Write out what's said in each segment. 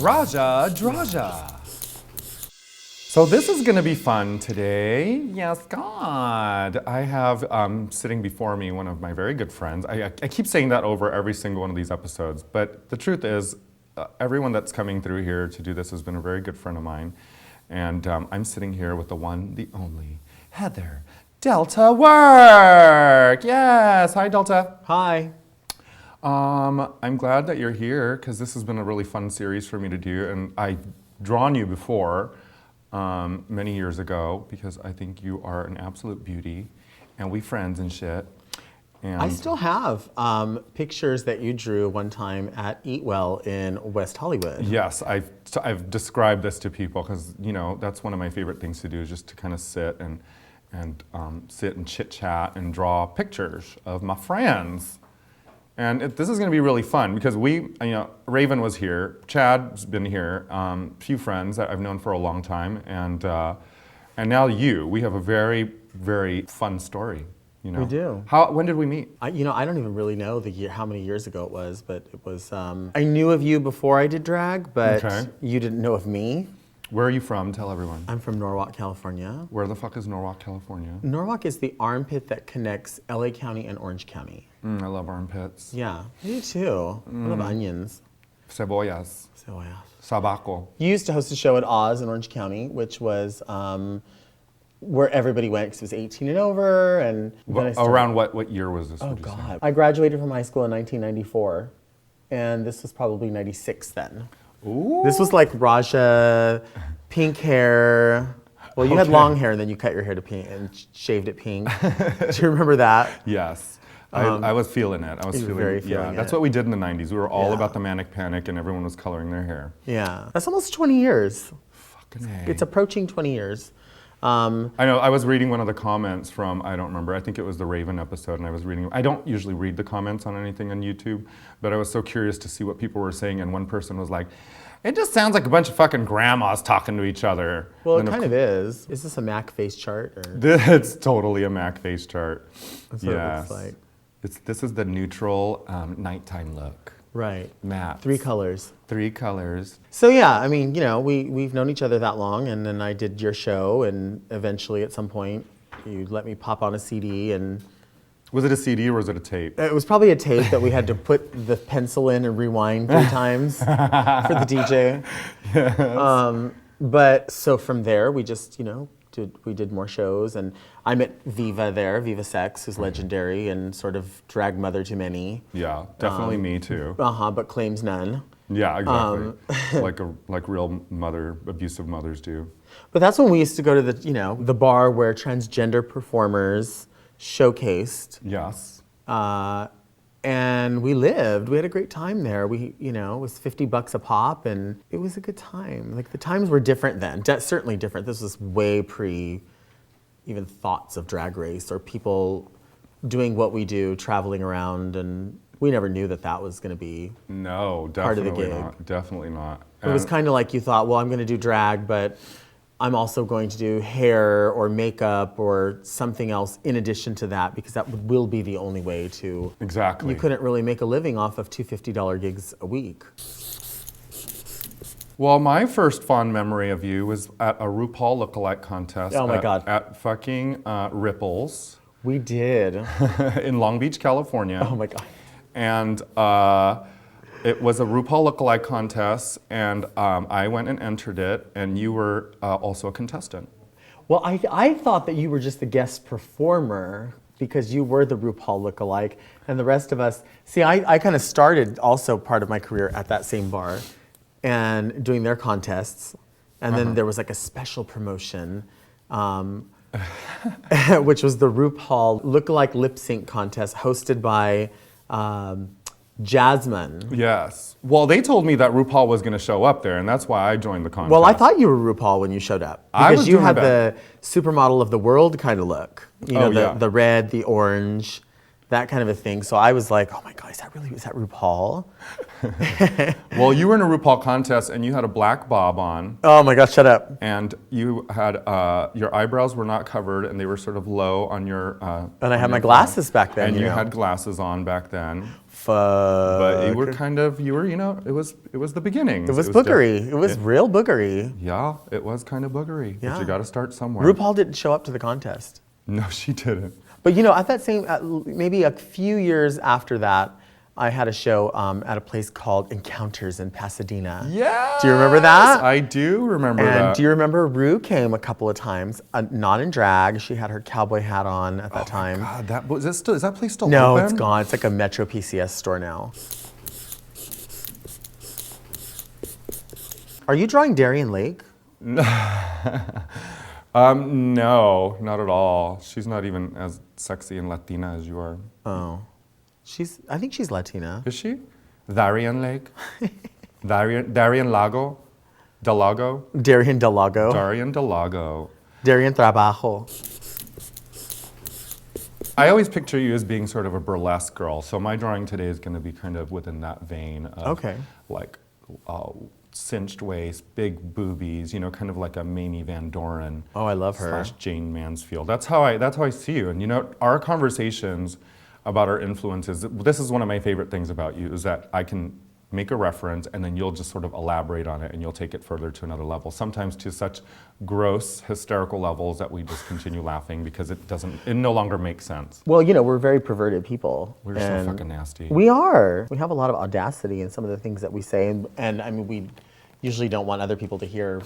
Drawja. So this is going to be fun today. Yes, God. I have sitting before me one of my very good friends. I keep saying that over every single one of these episodes, but the truth is, everyone that's coming through here to do this has been a very good friend of mine. And I'm sitting here with the one, the only, Heather Delta Work. Yes, hi Delta. Hi. I'm glad that you're here because this has been a really fun series for me to do, and I've drawn you before many years ago because I think you are an absolute beauty, and we friends and shit. And I still have pictures that you drew one time at Eat Well in West Hollywood. Yes, I've described this to people because that's one of my favorite things to do is just to kind of sit and sit and chit chat and draw pictures of my friends. And this is going to be really fun because Raven was here, Chad's been here, few friends that I've known for a long time, and now we have a very, very fun story. We do. When did we meet? I don't even really know the year, how many years ago it was, but it was. I knew of you before I did drag, but you didn't know of me. Where are you from? Tell everyone. I'm from Norwalk, California. Where the fuck is Norwalk, California? Norwalk is the armpit that connects LA County and Orange County. I love armpits. Yeah, me too. I love onions. Cebollas. Sabaco. You used to host a show at Oz in Orange County, which was where everybody went because it was 18 and over. And then around what year was this? Oh God! I graduated from high school in 1994, and this was probably 96 then. Ooh. This was like Raja, pink hair. Well, you had long hair, and then you cut your hair to pink and shaved it pink. Do you remember that? Yes. I was feeling it. I was feeling it. That's what we did in the 90s. We were all about the manic panic, and everyone was coloring their hair. Yeah. That's almost 20 years. Fucking A. It's approaching 20 years. I know. I was reading one of the comments from, I don't remember, I think it was the Raven episode, and I was reading, I don't usually read the comments on anything on YouTube, but I was so curious to see what people were saying, and one person was like, it just sounds like a bunch of fucking grandmas talking to each other. Well, it kind of is. Is this a Mac face chart? Or? It's totally a Mac face chart. That's what it looks like. This is the neutral nighttime look. Right. Matte. 3 colors. 3 colors. So yeah, I mean, we've known each other that long, and then I did your show, and eventually at some point you let me pop on a CD and... Was it a CD or was it a tape? It was probably a tape that we had to put the pencil in and rewind 3 times for the DJ. Yes. But so from there, we just, we did more shows, and I met Viva there, Viva Sex, who's legendary and sort of drag mother to many. Yeah, definitely me too. But claims none. Yeah, exactly. like real abusive mothers do. But that's when we used to go to the bar where transgender performers showcased. Yes. And we had a great time there. It was $50 a pop, and it was a good time. Like, the times were different then, certainly different. This was way pre even thoughts of Drag Race or people doing what we do, traveling around, and we never knew that was going to be part of the gig. Definitely not. It was kind of like you thought, well, I'm going to do drag, but I'm also going to do hair or makeup or something else in addition to that, because that will be the only way to... Exactly. You couldn't really make a living off of $250 gigs a week. Well, my first fond memory of you was at a RuPaul lookalike contest. Oh my God. At fucking Ripples. We did. In Long Beach, California. Oh my God. And it was a RuPaul lookalike contest, and I went and entered it, and you were also a contestant. Well, I thought that you were just the guest performer because you were the RuPaul lookalike, and the rest of us... See, I kind of started also part of my career at that same bar and doing their contests, and then there was like a special promotion, which was the RuPaul lookalike lip sync contest hosted by... Jasmine. Yes. Well, they told me that RuPaul was going to show up there, and that's why I joined the contest. Well, I thought you were RuPaul when you showed up. Because you had the supermodel of the world kind of look. The red, the orange, that kind of a thing. So I was like, oh my God, is that RuPaul? Well, you were in a RuPaul contest, and you had a black bob on. Oh my gosh, shut up. And you had, your eyebrows were not covered, and they were sort of low on your... and I had my glasses back then. And you had glasses on back then. Fuck. But you were, it was the beginning. It was boogery. It was real boogery. Yeah, it was kind of boogery. Yeah. But you got to start somewhere. RuPaul didn't show up to the contest. No, she didn't. But at that same, maybe a few years after that, I had a show at a place called Encounters in Pasadena. Yeah. Do you remember that? I do remember that. And do you remember Ru came a couple of times, not in drag. She had her cowboy hat on at that time. God, is that place still No, open? it's gone. It's like a Metro PCS store now. Are you drawing Darien Lake? No, not at all. She's not even as sexy and Latina as you are. Oh. I think she's Latina. Is she? Darien Lake? Darien Lago? Delago? Darien Delago. Darien Delago. Darien Trabajo. I always picture you as being sort of a burlesque girl, so my drawing today is going to be kind of within that vein of like cinched waist, big boobies, kind of like a Mamie Van Doren. Oh, I love her. / Jane Mansfield. That's how I see you. And our conversations about our influences, this is one of my favorite things about you, is that I can make a reference and then you'll just sort of elaborate on it and you'll take it further to another level, sometimes to such gross, hysterical levels that we just continue laughing because it no longer makes sense. Well, we're very perverted people. We're so fucking nasty. We are. We have a lot of audacity in some of the things that we say, and I mean, we usually don't want other people to hear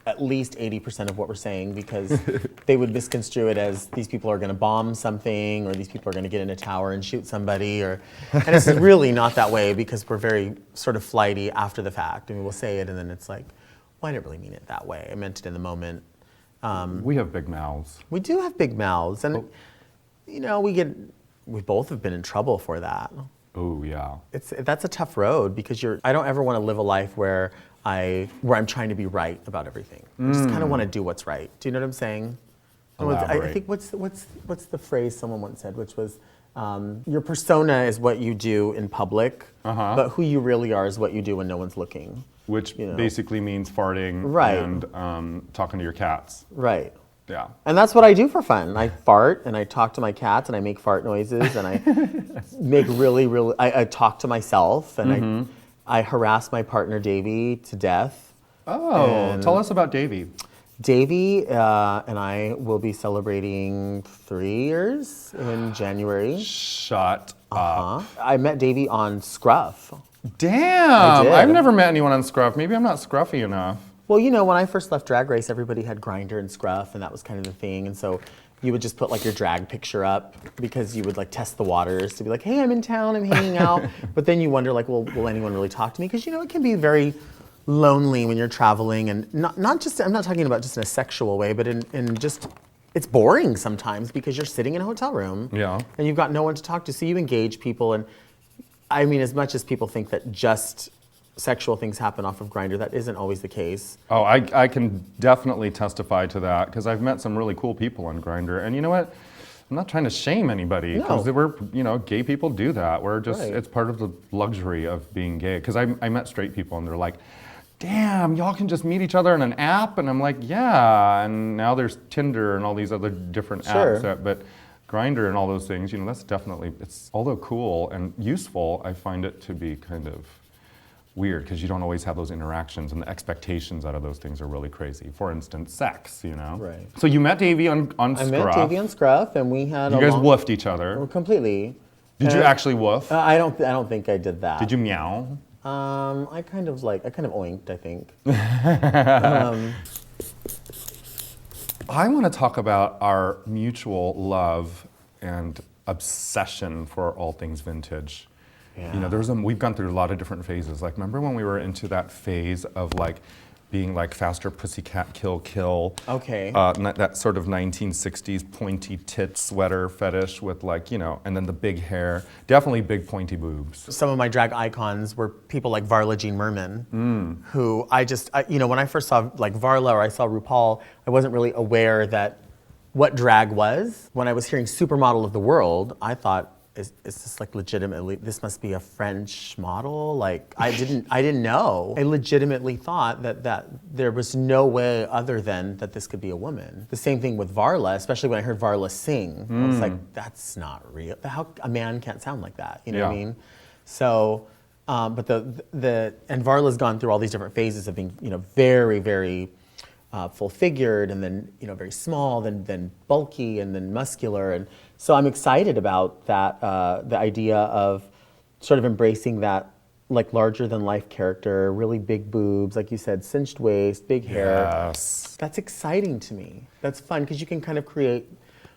at least 80% of what we're saying because they would misconstrue it as these people are going to bomb something or these people are going to get in a tower and shoot somebody and it's really not that way because we're very sort of flighty after the fact. I mean, we'll say it and then it's like, well, I didn't really mean it that way. I meant it in the moment. We have big mouths. We do have big mouths and we both have been in trouble for that. Oh yeah. That's a tough road because I don't ever want to live a life where I'm trying to be right about everything. I just kind of want to do what's right. Do you know what I'm saying? I think what's the phrase someone once said, which was, your persona is what you do in public, but who you really are is what you do when no one's looking. Which basically means farting and talking to your cats. Right. Yeah. And that's what I do for fun. I fart and I talk to my cats and I make fart noises and I make I talk to myself and I harass my partner Davey to death. Oh, tell us about Davey. Davey and I will be celebrating 3 years in January. Shut up. I met Davey on Scruff. Damn, I've never met anyone on Scruff. Maybe I'm not scruffy enough. Well, when I first left Drag Race, everybody had Grindr and Scruff, and that was kind of the thing. And so you would just put like your drag picture up because you would like test the waters to be like, hey, I'm in town, I'm hanging out. But then you wonder like, well, will anyone really talk to me? Because it can be very lonely when you're traveling and not just, I'm not talking about just in a sexual way, but in just, it's boring sometimes because you're sitting in a hotel room and you've got no one to talk to. So you engage people. And I mean, as much as people think that just sexual things happen off of Grindr, that isn't always the case. Oh, I can definitely testify to that because I've met some really cool people on Grindr. And you know what? I'm not trying to shame anybody because gay people do that. We're just, it's part of the luxury of being gay. Because I met straight people and they're like, damn, y'all can just meet each other on an app? And I'm like, yeah. And now there's Tinder and all these other different apps. But Grindr and all those things, that's definitely, it's although cool and useful, I find it to be kind of weird because you don't always have those interactions and the expectations out of those things are really crazy. For instance, sex, Right. So you met Davey on Scruff. I met Davey on Scruff and we had you guys woofed each other. Oh, completely. Did you actually woof? I don't think I did that. Did you meow? I kind of oinked, I think. I want to talk about our mutual love and obsession for all things vintage. Yeah. We've gone through a lot of different phases. Like, remember when we were into that phase of like being like faster pussycat kill. Okay. That sort of 1960s pointy tit sweater fetish with like, and then the big hair. Definitely big pointy boobs. Some of my drag icons were people like Varla Jean Merman, who when I first saw like Varla or I saw RuPaul, I wasn't really aware that what drag was. When I was hearing Supermodel of the World, I thought, is this like legitimately, this must be a French model? Like, I didn't know. I legitimately thought that there was no way other than that this could be a woman. The same thing with Varla, especially when I heard Varla sing. I was like, that's not real. How a man can't sound like that, you know what I mean? So, but and Varla's gone through all these different phases of being, very, very full figured, and then, very small, then bulky, and then muscular. And so I'm excited about that, the idea of sort of embracing that like larger than life character, really big boobs, like you said, cinched waist, big hair. Yes. That's exciting to me. That's fun because you can kind of create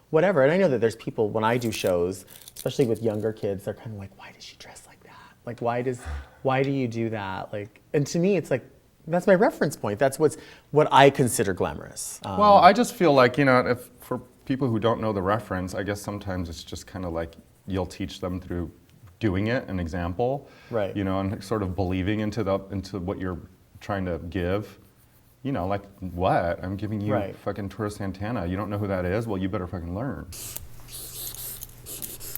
whatever. And I know that there's people, when I do shows, especially with younger kids, they're kind of like, why does she dress like that? Like, why do you do that? Like, and to me, it's like, that's my reference point. That's what I consider glamorous. Well, I just feel like, if for people who don't know the reference, I guess sometimes it's just kind of like you'll teach them through doing it, an example, right? And sort of believing into what you're trying to give. Like what? I'm giving you fucking Tour Santana. You don't know who that is? Well, you better fucking learn.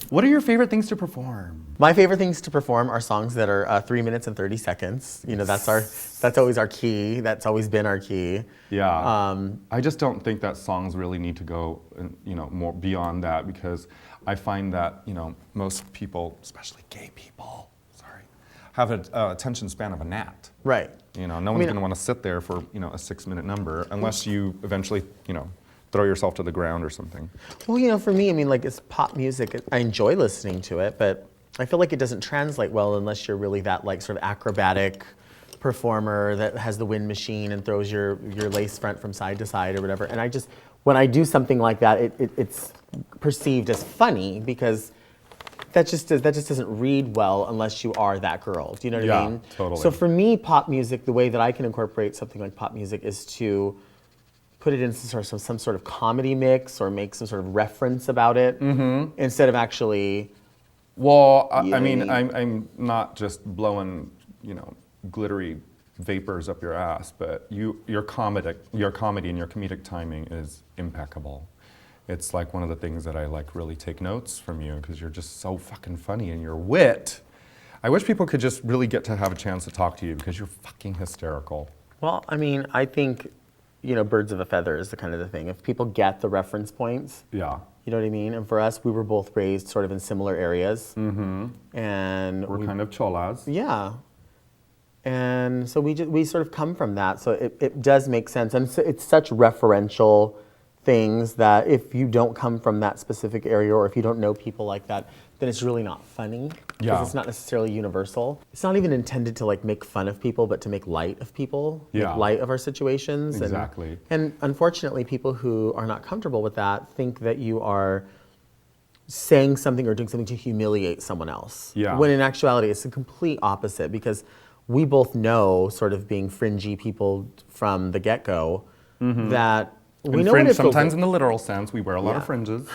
What are your favorite things to perform? My favorite things to perform are songs that are 3 minutes and 30 seconds. That's always our key. That's always been our key. Yeah. I just don't think that songs really need to go, more beyond that, because I find that, most people, especially gay people, have an attention span of a gnat. Right. No one's going to want to sit there for, a 6-minute number unless you eventually, throw yourself to the ground or something. Well, for me, it's pop music. I enjoy listening to it, but I feel like it doesn't translate well unless you're really that like sort of acrobatic performer that has the wind machine and throws your lace front from side to side or whatever. And when I do something like that, it's perceived as funny because that just doesn't read well unless you are that girl. Do you know what I mean? Yeah, totally. So for me, pop music, the way that I can incorporate something like pop music is to put it into some sort of comedy mix or make some sort of reference about it instead of actually. Well, I'm not just blowing, glittery vapors up your ass, but your comedy and your comedic timing is impeccable. It's like one of the things that I like really take notes from you because you're just so fucking funny and your wit. I wish people could just really get to have a chance to talk to you because you're fucking hysterical. Well, I think, birds of a feather is the kind of the thing. If people get the reference points, yeah. You know what I mean? And for us, we were both raised sort of in similar areas. Mm-hmm. And we're kind of cholas. Yeah. And so we sort of come from that. So it does make sense. And it's such referential things that if you don't come from that specific area or if you don't know people like that, then it's really not funny. Because it's not necessarily universal. It's not even intended to like make fun of people, but to make light of people, make light of our situations. Exactly. And unfortunately, people who are not comfortable with that think that you are saying something or doing something to humiliate someone else. Yeah. When in actuality, it's the complete opposite because we both know, sort of being fringy people from the get-go, that we know what it feels sometimes like. in the literal sense, we wear a lot of fringes.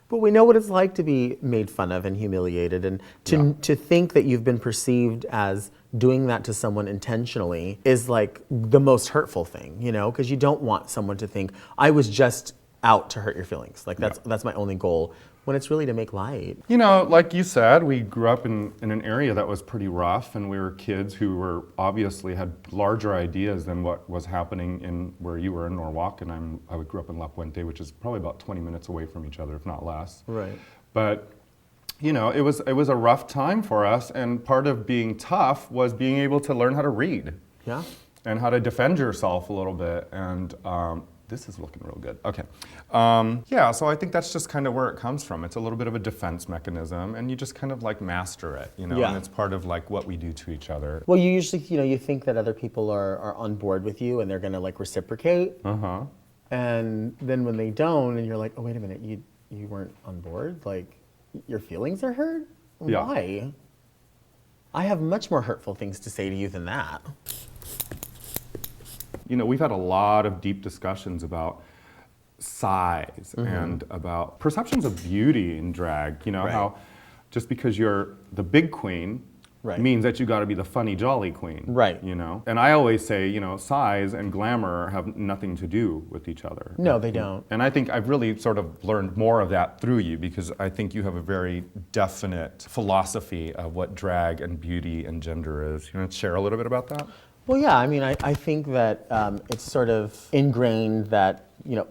But we know what it's like to be made fun of and humiliated, and to think that you've been perceived as doing that to someone intentionally is like the most hurtful thing, because you don't want someone to think, I was just out to hurt your feelings. Like that's my only goal, when it's really to make light. Like you said, we grew up in an area that was pretty rough, and we were kids who were obviously had larger ideas than what was happening in where you were in Norwalk, and I grew up in La Puente, which is probably about 20 minutes away from each other, if not less. Right. But it was a rough time for us, and part of being tough was being able to learn how to read. Yeah. And how to defend yourself a little bit, and this is looking real good. Okay. So I think that's just kind of where it comes from. It's a little bit of a defense mechanism, and you just kind of like master it, and it's part of like what we do to each other. Well, you usually, you think that other people are on board with you and they're gonna like reciprocate. Uh-huh. And then when they don't, and you're like, oh, wait a minute, you weren't on board? Like, your feelings are hurt? Yeah. Why? I have much more hurtful things to say to you than that. We've had a lot of deep discussions about size and about perceptions of beauty in drag. How just because you're the big queen means that you got to be the funny, jolly queen. Right. And I always say, size and glamour have nothing to do with each other. No, they don't. And I think I've really sort of learned more of that through you because I think you have a very definite philosophy of what drag and beauty and gender is. You want to share a little bit about that? Well, yeah, I think that it's sort of ingrained that,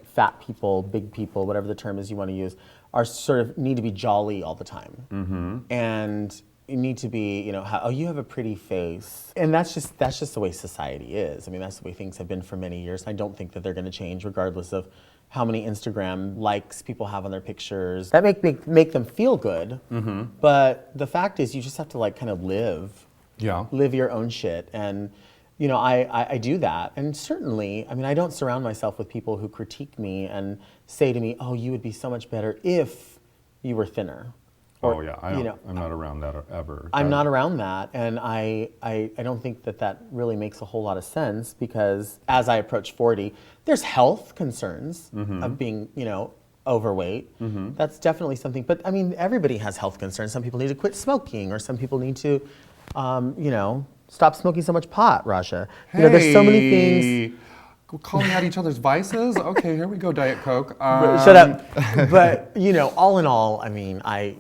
fat people, big people, whatever the term is you want to use, are sort of need to be jolly all the time. Mm-hmm. And you need to be, oh, you have a pretty face. And that's just the way society is. I mean, that's the way things have been for many years. I don't think that they're going to change regardless of how many Instagram likes people have on their pictures. That make them feel good. Mm-hmm. But the fact is you just have to like kind of live your own shit. And I do that. And certainly, I mean, I don't surround myself with people who critique me and say to me, oh, you would be so much better if you were thinner. Or, I'm not around that ever. I'm not around that. And I don't think that really makes a whole lot of sense because as I approach 40, there's health concerns of being, overweight. Mm-hmm. That's definitely something. But I mean, everybody has health concerns. Some people need to quit smoking or some people need to, stop smoking so much pot, Rasha. Hey, there's so many things. We're calling out each other's vices? Okay, here we go, Diet Coke. Shut up. But, all in all, I mean, I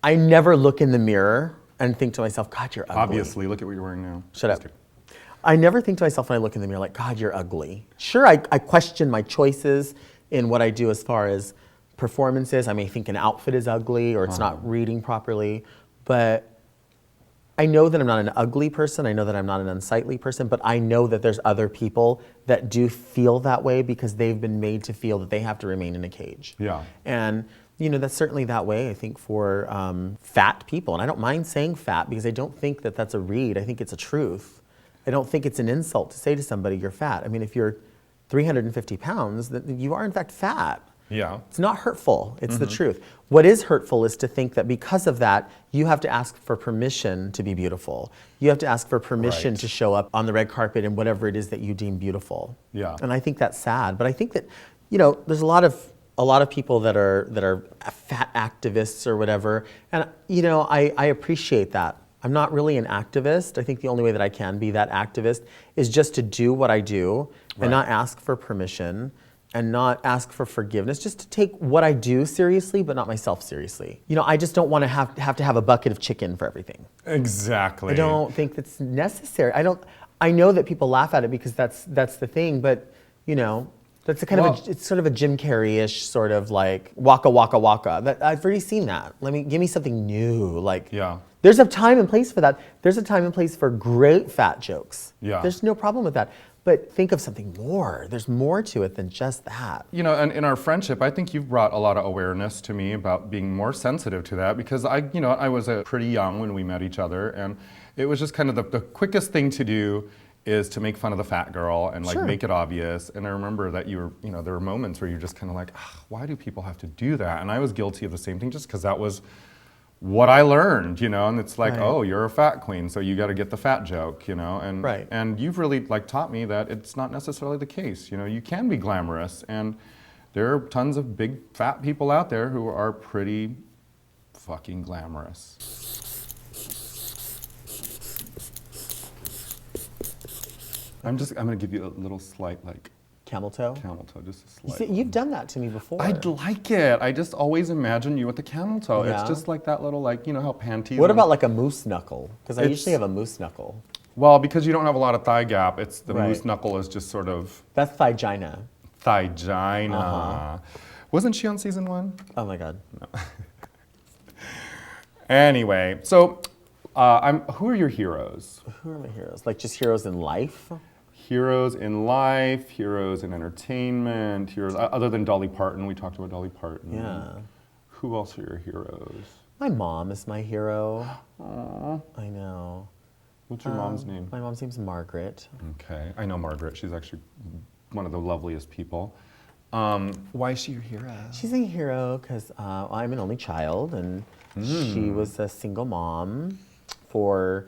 never look in the mirror and think to myself, God, you're ugly. Obviously, look at what you're wearing now. Shut up. I never think to myself when I look in the mirror like, God, you're ugly. Sure, I question my choices in what I do as far as performances. I may think an outfit is ugly or it's not reading properly, but I know that I'm not an ugly person. I know that I'm not an unsightly person, but I know that there's other people that do feel that way because they've been made to feel that they have to remain in a cage. Yeah. And, that's certainly that way, I think, for fat people. And I don't mind saying fat because I don't think that that's a read. I think it's a truth. I don't think it's an insult to say to somebody, you're fat. I mean, if you're 350 pounds, then you are in fact fat. Yeah. It's not hurtful. It's the truth. What is hurtful is to think that because of that, you have to ask for permission to be beautiful. You have to ask for permission to show up on the red carpet and whatever it is that you deem beautiful. Yeah. And I think that's sad. But I think that, there's a lot of people that are fat activists or whatever. And, I appreciate that. I'm not really an activist. I think the only way that I can be that activist is just to do what I do and not ask for permission and not ask for forgiveness, just to take what I do seriously, but not myself seriously. I just don't want to have a bucket of chicken for everything. Exactly. I don't think that's necessary. I know that people laugh at it because that's the thing, but that's it's sort of a Jim Carrey-ish sort of like waka waka waka. I've already seen that. Give me something new. There's a time and place for that. There's a time and place for great fat jokes. Yeah. There's no problem with that. But think of something more. There's more to it than just that. And in our friendship, I think you've brought a lot of awareness to me about being more sensitive to that because I was pretty young when we met each other, and it was just kind of the quickest thing to do is to make fun of the fat girl and make it obvious. And I remember that you were, there were moments where you're just kind of like, why do people have to do that? And I was guilty of the same thing just because that was what I learned, and it's like, oh, you're a fat queen, so you got to get the fat joke, and you've really taught me that it's not necessarily the case, you can be glamorous, and there are tons of big fat people out there who are pretty fucking glamorous. I'm gonna give you a little slight Camel toe? Camel toe, just a slight. You've done that to me before. I'd like it. I just always imagine you with the camel toe. Yeah. It's just like that little, how panties. What about a moose knuckle? Because I usually have a moose knuckle. Well, because you don't have a lot of thigh gap, it's the moose knuckle is just sort of. That's thigina. Thigina. Uh-huh. Wasn't she on season 1? Oh my God. No. Anyway, so who are your heroes? Who are my heroes? Just heroes in life? Heroes in life, heroes in entertainment, heroes other than Dolly Parton. We talked about Dolly Parton. Yeah. Who else are your heroes? My mom is my hero. Aww. I know. What's your mom's name? My mom's name's Margaret. Okay, I know Margaret. She's actually one of the loveliest people. Why is she your hero? She's a hero because I'm an only child, and she was a single mom for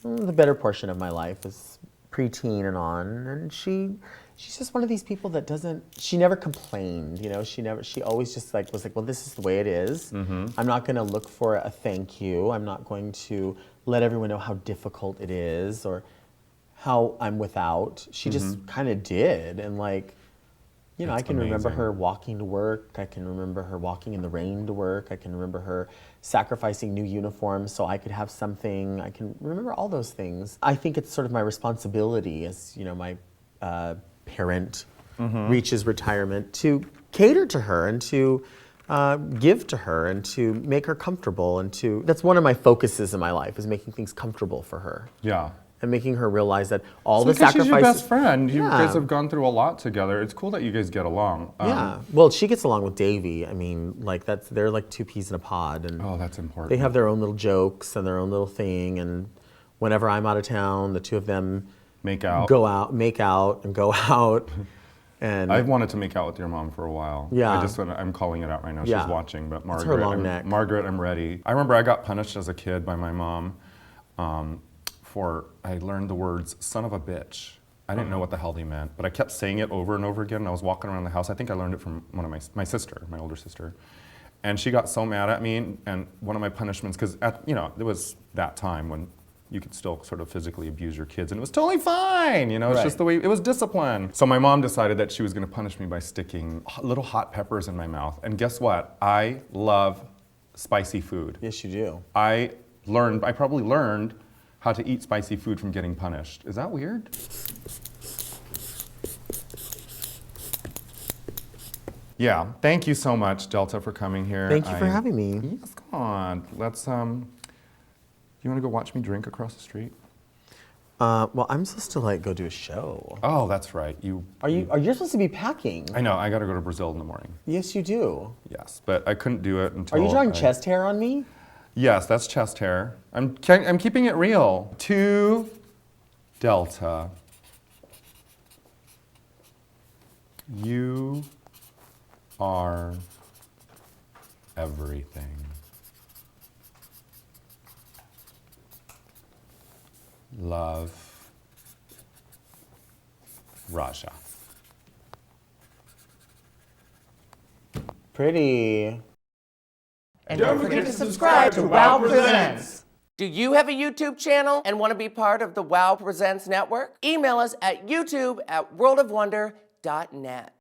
the better portion of my life, as preteen and on, and she's just one of these people that she never complained, she always just was like, well, this is the way it is. Mm-hmm. I'm not going to look for a thank you. I'm not going to let everyone know how difficult it is or how I'm without. She just kind of did, and I can remember her walking to work. I can remember her walking in the rain to work. I can remember her sacrificing new uniforms so I could have something. I can remember all those things. I think it's sort of my responsibility as, my parent reaches retirement to cater to her and to give to her and to make her comfortable that's one of my focuses in my life is making things comfortable for her. Yeah. And making her realize that all the Because sacrifices. she's your best friend. You Yeah. guys have gone through a lot together. It's cool that you guys get along. Yeah. Well, she gets along with Davey. I mean, like they're like two peas in a pod, and Oh, that's important. they have their own little jokes and their own little thing. And whenever I'm out of town, the two of them Make out. make out, and go out. And I've wanted to make out with your mom for a while. Yeah. I'm calling it out right now. Yeah. She's watching, but It's her Margaret, long neck. Margaret, I'm ready. I remember I got punished as a kid by my mom I learned the words "son of a bitch." I didn't know what the hell they meant, but I kept saying it over and over again. And I was walking around the house. I think I learned it from one of my sister, my older sister, and she got so mad at me. And one of my punishments, because there was that time when you could still sort of physically abuse your kids, and it was totally fine. It's Right. just the way it was discipline. So my mom decided that she was going to punish me by sticking little hot peppers in my mouth. And guess what? I love spicy food. yes, you do. I probably learned how to eat spicy food from getting punished. Is that weird? Yeah, thank you so much, Delta, for coming here. Thank you for having me. Yes, come on. Let's, you want to go watch me drink across the street? Well, I'm supposed to go do a show. Oh, that's right. Are you supposed to be packing? I know, I gotta go to Brazil in the morning. Yes, you do. Yes, but I couldn't do it until Are you drawing chest hair on me? Yes, that's chest hair. I'm keeping it real. 2 Delta. You are everything. Love, Drawja. Pretty. And don't forget to subscribe to WOW Presents. Do you have a YouTube channel and want to be part of the WOW Presents network? Email us at youtube@worldofwonder.net.